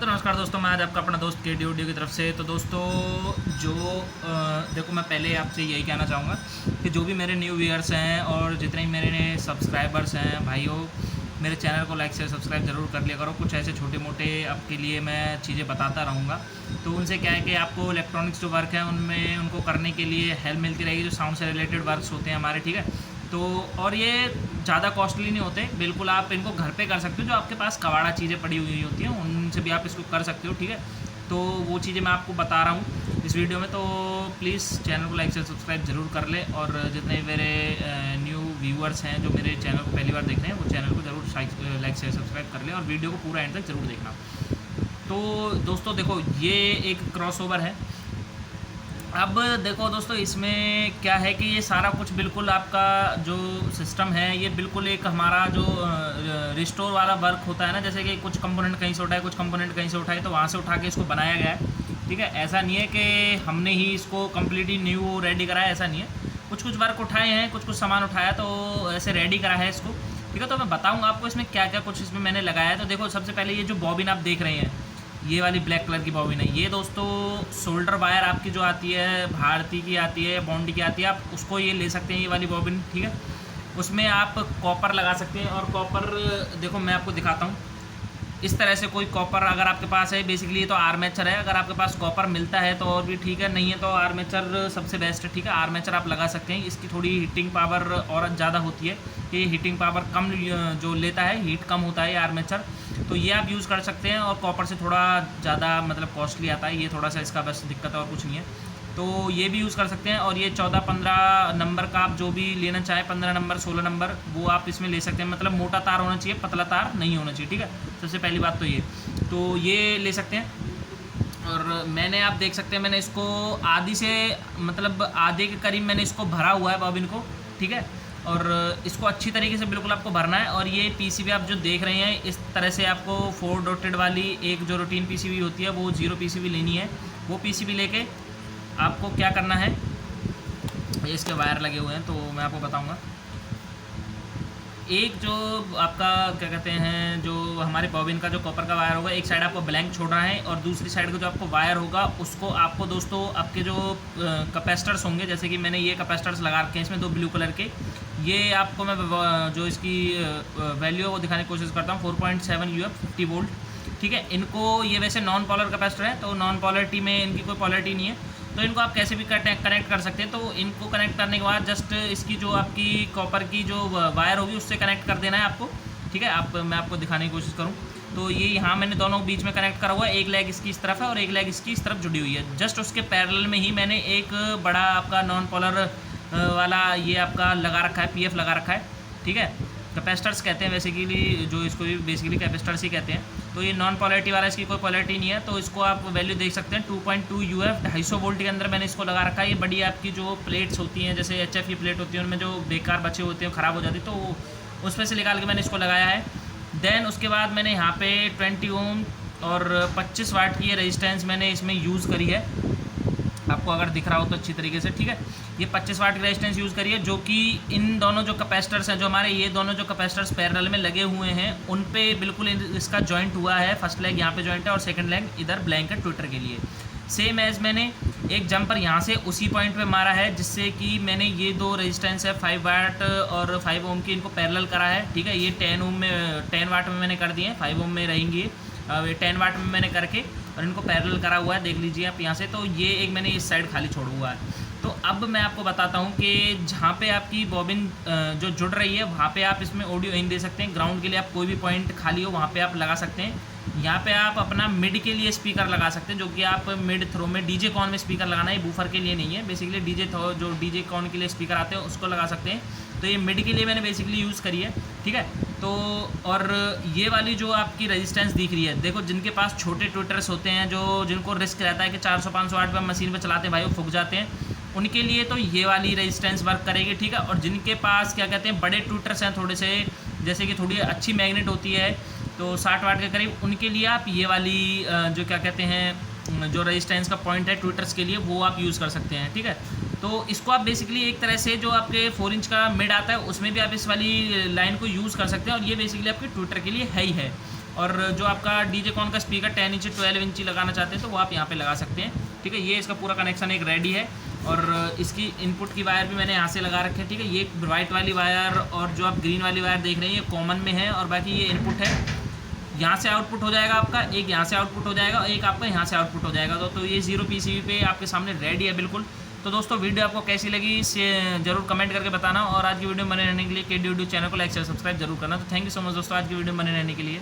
तो नमस्कार दोस्तों, मैं आज आपका अपना दोस्त के डी की तरफ से। तो दोस्तों जो देखो, मैं पहले आपसे यही कहना चाहूँगा कि जो भी मेरे न्यू व्यूअर्स हैं और जितने भी मेरे सब्सक्राइबर्स हैं भाइयों, मेरे चैनल को लाइक शेयर सब्सक्राइब ज़रूर कर लिया करो। कुछ ऐसे छोटे मोटे आपके लिए मैं चीज़ें बताता रहूँगा। तो उनसे क्या है कि आपको इलेक्ट्रॉनिक्स जो वर्क है उनमें उनको करने के लिए हेल्प मिलती रहेगी, जो साउंड से रिलेटेड वर्क्स होते हैं हमारे, ठीक है। तो और ये ज़्यादा कॉस्टली नहीं होते, बिल्कुल आप इनको घर पे कर सकते हो। जो आपके पास कबाड़ा चीज़ें पड़ी हुई होती हैं उनसे भी आप इसको कर सकते हो, ठीक है। तो वो चीज़ें मैं आपको बता रहा हूँ इस वीडियो में। तो प्लीज़ चैनल को लाइक शेयर सब्सक्राइब ज़रूर कर ले, और जितने मेरे न्यू व्यूअर्स हैं जो मेरे चैनल को पहली बार देख रहे हैं वो चैनल को ज़रूर लाइक शेयर सब्सक्राइब कर ले, और वीडियो को पूरा एंड तक ज़रूर देखना। तो दोस्तों देखो, ये एक क्रॉसओवर है। अब देखो दोस्तों, इसमें क्या है कि ये सारा कुछ बिल्कुल आपका जो सिस्टम है ये बिल्कुल एक हमारा जो रिस्टोर वाला वर्क होता है ना, जैसे कि कुछ कंपोनेंट कहीं से उठाए, कुछ कंपोनेंट कहीं से उठाए, तो वहाँ से उठा के इसको बनाया गया है, ठीक है। ऐसा नहीं है कि हमने ही इसको कम्प्लीटली न्यू रेडी कराया, ऐसा नहीं है। कुछ कुछ वर्क उठाए हैं, कुछ कुछ सामान उठाया, तो ऐसे रेडी करा है इसको, ठीक है। तो मैं बताऊँगा आपको इसमें क्या क्या कुछ इसमें मैंने लगाया है। तो देखो, सबसे पहले ये जो बॉबिन आप देख रहे हैं, ये वाली ब्लैक कलर की बॉबिन है। ये दोस्तों शोल्डर वायर आपकी जो आती है, भारती की आती है, बॉन्डी की आती है, आप उसको ये ले सकते हैं, ये वाली बॉबिन, ठीक है। उसमें आप कॉपर लगा सकते हैं, और कॉपर देखो मैं आपको दिखाता हूँ। इस तरह से कोई कॉपर अगर आपके पास है, बेसिकली ये तो आर्मेचर है। अगर आपके पास कॉपर मिलता है तो और भी ठीक है, नहीं है तो आर्मेचर सबसे बेस्ट है, ठीक है। आर्मेचर आप लगा सकते हैं। इसकी थोड़ी हीटिंग पावर और ज़्यादा होती है, ये हीटिंग पावर कम जो लेता है, हीट कम होता है ये आर्मेचर, तो ये आप यूज़ कर सकते हैं। और कॉपर से थोड़ा ज़्यादा मतलब कॉस्टली आता है ये, थोड़ा सा इसका बस दिक्कत है और कुछ नहीं है। तो ये भी यूज़ कर सकते हैं। और ये 14-15 नंबर का आप जो भी लेना चाहें, 15 नंबर 16 नंबर, वो आप इसमें ले सकते हैं। मतलब मोटा तार होना चाहिए, पतला तार नहीं होना चाहिए, ठीक है। सबसे पहली बात तो ये ले सकते हैं। और मैंने, आप देख सकते हैं, मैंने इसको आधी से मतलब आधे के करीब मैंने इसको भरा हुआ है बॉबिन को, ठीक है। और इसको अच्छी तरीके से बिल्कुल आपको भरना है। और ये पीसीबी आप जो देख रहे हैं, इस तरह से आपको 4 डॉटेड वाली एक जो रूटीन पीसीबी होती है वो 0 पीसीबी लेनी है। वो पीसीबी लेके आपको क्या करना है, ये इसके वायर लगे हुए हैं तो मैं आपको बताऊंगा। एक जो आपका क्या कहते हैं, जो हमारे बॉबिन का जो कॉपर का वायर होगा, एक साइड आपको ब्लैंक छोड़ना है, और दूसरी साइड का जो आपको वायर होगा उसको आपको दोस्तों आपके जो कैपेसिटर्स होंगे, जैसे कि मैंने ये कैपेसिटर्स लगा रखे हैं इसमें 2 ब्लू कलर के। ये आपको मैं जो इसकी वैल्यू है वो दिखाने की कोशिश करता हूँ। 4.7 UF 50 वोल्ट, ठीक है। इनको, ये वैसे नॉन पॉलर कैपेसिटर है, तो नॉन पॉलरिटी में इनकी कोई पॉलरिटी नहीं है, तो इनको आप कैसे भी कनेक्ट कर सकते हैं। तो इनको कनेक्ट करने के बाद जस्ट इसकी जो आपकी कॉपर की जो वायर होगी उससे कनेक्ट कर देना है आपको, ठीक है। मैं आपको दिखाने की कोशिश करूं तो ये यहाँ मैंने दोनों बीच में कनेक्ट करा हुआ है। एक लेग इसकी इस तरफ है और एक लेग इसकी इस तरफ जुड़ी हुई है। जस्ट उसके पैरेलल में ही मैंने एक बड़ा आपका नॉन पॉलर वाला ये आपका लगा रखा है, PF लगा रखा है, ठीक है। कैपेसिटर्स कहते हैं बेसिकली, जो इसको भी बेसिकली कैपेसिटर्स ही कहते हैं। तो ये नॉन पॉलरिटी वाला, इसकी कोई पॉलरिटी नहीं है, तो इसको आप वैल्यू देख सकते हैं। 2.2 UF 250 वोल्ट के अंदर मैंने इसको लगा रखा है। ये बड़ी आपकी जो प्लेट्स होती हैं, जैसे HF की प्लेट होती है, उनमें जो बेकार बचे होते हैं, ख़राब हो जाती है, तो उसमें से निकाल के मैंने इसको लगाया है। देन उसके बाद मैंने यहाँ पे 20 ओम और 25 वाट की ये रेजिस्टेंस मैंने इसमें यूज़ करी है, आपको अगर दिख रहा हो तो अच्छी तरीके से, ठीक है। ये 25 वाट की रेजिस्टेंस यूज़ करिए, जो कि इन दोनों जो कैपेसिटर्स हैं, जो हमारे ये दोनों जो कैपेसिटर्स पैरेलल में लगे हुए हैं, उन पे बिल्कुल इसका जॉइंट हुआ है। फर्स्ट लेग यहाँ पे जॉइंट है और सेकंड लेग इधर ब्लैंक है ट्विटर के लिए। सेम एज मैंने एक जंपर यहाँ से उसी पॉइंट पे मारा है, जिससे कि मैंने ये 2 रेजिस्टेंस है 5 वाट और 5 ओम की, इनको पैरेलल करा है, ठीक है। ये 10 वाट में मैंने कर दिए हैं, 5 ओम में रहेंगी, 10 वाट में मैंने करके और इनको पैरेलल करा हुआ है, देख लीजिए आप यहाँ से। तो ये एक मैंने इस साइड खाली छोड़ा हुआ है। तो अब मैं आपको बताता हूँ कि जहाँ पे आपकी बॉबिन जो जुड़ रही है वहाँ पे आप इसमें ऑडियो इन दे सकते हैं। ग्राउंड के लिए आप कोई भी पॉइंट खाली हो वहाँ पे आप लगा सकते हैं। यहाँ पे आप अपना मिड के लिए स्पीकर लगा सकते हैं, जो कि आप मिड थ्रो में डीजे कॉन में स्पीकर लगाना है, बूफर के लिए नहीं है। बेसिकली जो डीजे कॉन के लिए स्पीकर आते हैं उसको लगा सकते हैं। तो ये मिड के लिए मैंने बेसिकली यूज़ करी है, ठीक है। तो और ये वाली जो आपकी रेजिस्टेंस दिख रही है, देखो जिनके पास छोटे ट्विटर्स होते हैं, जो जिनको रिस्क रहता है कि 400-500 वाट पर मशीन पर चलाते हैं भाई, वो फूक जाते हैं, उनके लिए तो ये वाली रेजिस्टेंस वर्क करेगी, ठीक है। और जिनके पास क्या कहते हैं बड़े ट्विटर्स हैं थोड़े से, जैसे कि थोड़ी अच्छी मैग्नेट होती है, तो 60 वाट के करीब, उनके लिए आप ये वाली जो क्या कहते हैं जो रेजिस्टेंस का पॉइंट है ट्विटर्स के लिए, वो आप यूज़ कर सकते हैं, ठीक है। तो इसको आप बेसिकली एक तरह से जो आपके 4 इंच का मिड आता है उसमें भी आप इस वाली लाइन को यूज़ कर सकते हैं, और ये बेसिकली आपके ट्विटर के लिए है ही है। और जो आपका डीजे कॉन का स्पीकर 10 इंची 12 इंची लगाना चाहते हैं तो वो आप यहाँ पे लगा सकते हैं। ठीक है, ये इसका पूरा कनेक्शन एक रेडी है और इसकी इनपुट की वायर भी मैंने यहाँ से लगा रखी है। ठीक है, ये वाइट वाली वायर और जो आप ग्रीन वाली वायर देख रहे हैं ये कॉमन में है और बाकी ये इनपुट है। यहाँ से आउटपुट हो जाएगा आपका, एक यहाँ से आउटपुट हो जाएगा, एक आपका यहाँ से आउटपुट हो जाएगा। तो ये 0 PCB पे आपके सामने रेडी है बिल्कुल। तो दोस्तों वीडियो आपको कैसी लगी इसे जरूर कमेंट करके बताना और आज की वीडियो बने रहने के लिए KD Audio चैनल को लाइक शेयर सब्सक्राइब जरूर करना। तो थैंक यू सो मच दोस्तों आज की वीडियो बने रहने के लिए।